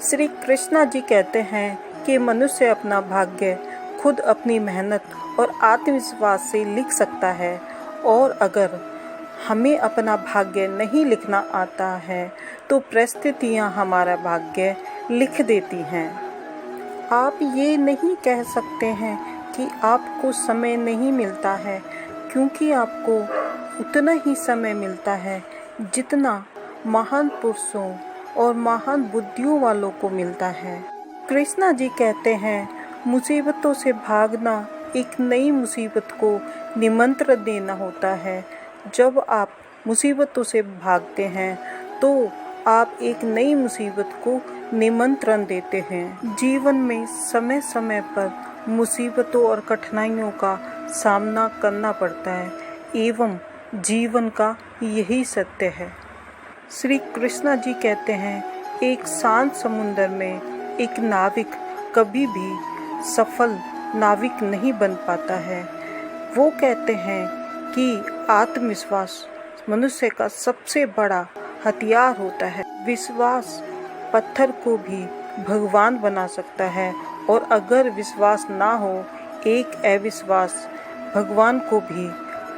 श्री कृष्णा जी कहते हैं कि मनुष्य अपना भाग्य खुद अपनी मेहनत और आत्मविश्वास से लिख सकता है, और अगर हमें अपना भाग्य नहीं लिखना आता है तो परिस्थितियाँ हमारा भाग्य लिख देती हैं। आप ये नहीं कह सकते हैं कि आपको समय नहीं मिलता है, क्योंकि आपको उतना ही समय मिलता है जितना महान पुरुषों और महान बुद्धियों वालों को मिलता है। कृष्णा जी कहते हैं, मुसीबतों से भागना एक नई मुसीबत को निमंत्रण देना होता है। जब आप मुसीबतों से भागते हैं तो आप एक नई मुसीबत को निमंत्रण देते हैं। जीवन में समय समय पर मुसीबतों और कठिनाइयों का सामना करना पड़ता है, एवं जीवन का यही सत्य है। श्री कृष्णा जी कहते हैं, एक शांत समुद्र में एक नाविक कभी भी सफल नाविक नहीं बन पाता है। वो कहते हैं कि आत्मविश्वास मनुष्य का सबसे बड़ा हथियार होता है। विश्वास पत्थर को भी भगवान बना सकता है, और अगर विश्वास ना हो, एक अविश्वास भगवान को भी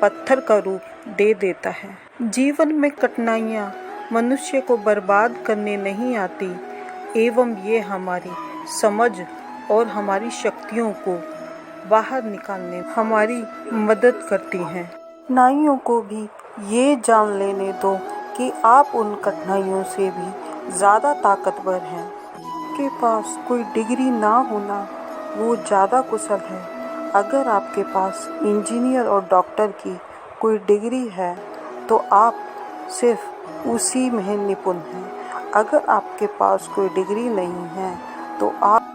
पत्थर का रूप दे देता है। जीवन में कठिनाइयाँ मनुष्य को बर्बाद करने नहीं आती, एवं ये हमारी समझ और हमारी शक्तियों को बाहर निकालने में हमारी मदद करती हैं। कठिनाइयों को भी ये जान लेने दो कि आप उन कठिनाइयों से भी ज़्यादा ताकतवर हैं। आपके पास कोई डिग्री ना होना वो ज़्यादा कुशल है। अगर आपके पास इंजीनियर और डॉक्टर की कोई डिग्री है तो आप सिर्फ उसी में निपुण हैं। अगर आपके पास कोई डिग्री नहीं है तो आप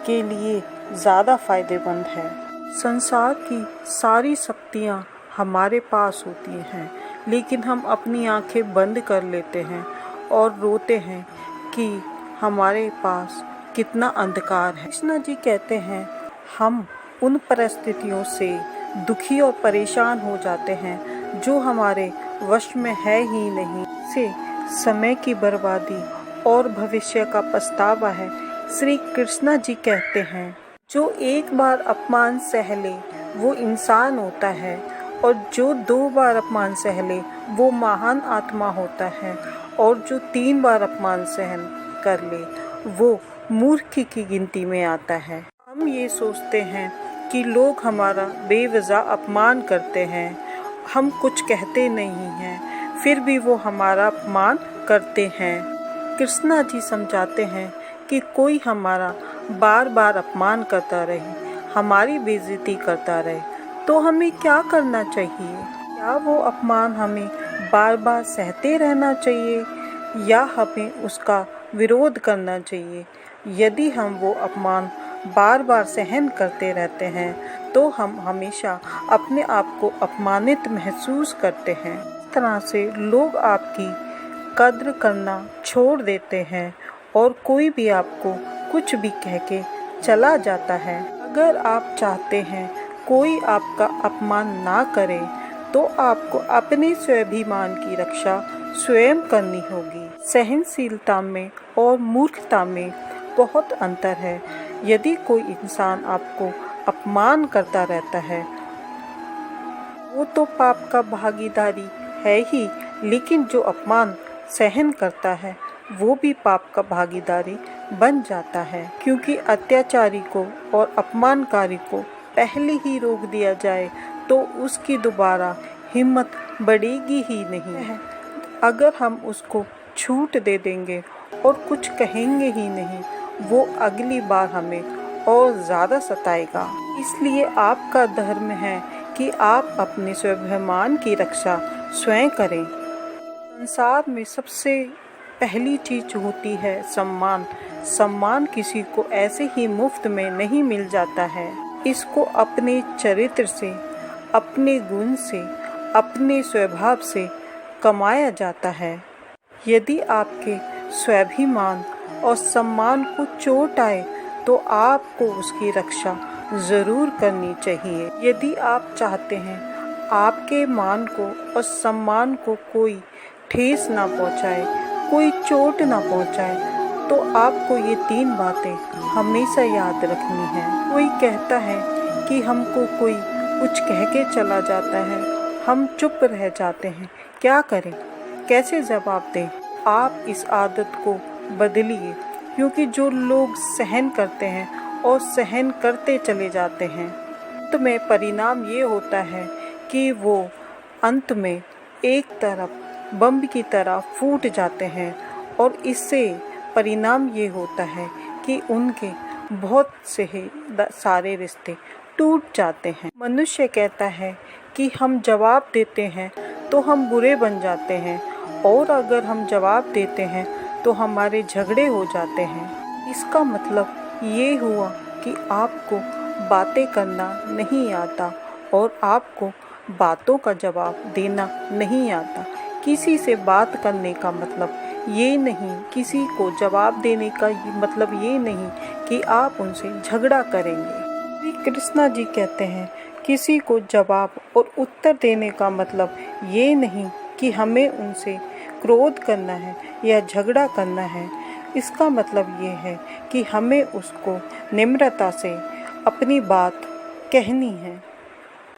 के लिए ज़्यादा फायदेमंद है। संसार की सारी शक्तियाँ हमारे पास होती हैं, लेकिन हम अपनी आंखें बंद कर लेते हैं और रोते हैं कि हमारे पास कितना अंधकार है। कृष्णा जी कहते हैं, हम उन परिस्थितियों से दुखी और परेशान हो जाते हैं जो हमारे वश में है ही नहीं। से समय की बर्बादी और भविष्य का पछतावा है। श्री कृष्णा जी कहते हैं, जो एक बार अपमान सह ले वो इंसान होता है, और जो 2 बार अपमान सह ले वो महान आत्मा होता है, और जो 3 बार अपमान सहन कर ले वो मूर्ख की गिनती में आता है। हम ये सोचते हैं कि लोग हमारा बेवजह अपमान करते हैं, हम कुछ कहते नहीं हैं, फिर भी वो हमारा अपमान करते हैं। कृष्णा जी समझाते हैं कि कोई हमारा बार बार अपमान करता रहे, हमारी बेइज्जती करता रहे, तो हमें क्या करना चाहिए? क्या वो अपमान हमें बार बार सहते रहना चाहिए, या हमें उसका विरोध करना चाहिए? यदि हम वो अपमान बार बार सहन करते रहते हैं तो हम हमेशा अपने आप को अपमानित महसूस करते हैं। इस तरह से लोग आपकी कद्र करना छोड़ देते हैं और कोई भी आपको कुछ भी कह के चला जाता है। अगर आप चाहते हैं कोई आपका अपमान ना करे तो आपको अपने स्वाभिमान की रक्षा स्वयं करनी होगी। सहनशीलता में और मूर्खता में बहुत अंतर है। यदि कोई इंसान आपको अपमान करता रहता है वो तो पाप का भागीदारी है ही, लेकिन जो अपमान सहन करता है वो भी पाप का भागीदारी बन जाता है, क्योंकि अत्याचारी को और अपमानकारी को पहले ही रोक दिया जाए तो उसकी दोबारा हिम्मत बढ़ेगी ही नहीं। अगर हम उसको छूट दे देंगे और कुछ कहेंगे ही नहीं, वो अगली बार हमें और ज़्यादा सताएगा। इसलिए आपका धर्म है कि आप अपने स्वाभिमान की रक्षा स्वयं करें। संसार में सबसे पहली चीज होती है सम्मान। सम्मान किसी को ऐसे ही मुफ्त में नहीं मिल जाता है। इसको अपने चरित्र से, अपने गुण से, अपने स्वभाव से कमाया जाता है। यदि आपके स्वाभिमान और सम्मान को चोट आए तो आपको उसकी रक्षा ज़रूर करनी चाहिए। यदि आप चाहते हैं आपके मान को और सम्मान को कोई ठेस ना पहुंचाए, कोई चोट ना पहुंचाए, तो आपको ये 3 बातें हमेशा याद रखनी है। कोई कहता है कि हमको कोई कुछ कह के चला जाता है, हम चुप रह जाते हैं, क्या करें, कैसे जवाब दें। आप इस आदत को बदलिए, क्योंकि जो लोग सहन करते हैं और सहन करते चले जाते हैं, तो में परिणाम ये होता है कि वो अंत में एक तरफ बम की तरह फूट जाते हैं, और इससे परिणाम ये होता है कि उनके बहुत से सारे रिश्ते टूट जाते हैं। मनुष्य कहता है कि हम जवाब देते हैं तो हम बुरे बन जाते हैं, और अगर हम जवाब देते हैं तो हमारे झगड़े हो जाते हैं। इसका मतलब ये हुआ कि आपको बातें करना नहीं आता और आपको बातों का जवाब देना नहीं आता। किसी से बात करने का मतलब ये नहीं, किसी को जवाब देने का मतलब ये नहीं कि आप उनसे झगड़ा करेंगे। श्री कृष्णा जी कहते हैं, किसी को जवाब और उत्तर देने का मतलब ये नहीं कि हमें उनसे क्रोध करना है या झगड़ा करना है। इसका मतलब ये है कि हमें उसको निम्रता से अपनी बात कहनी है।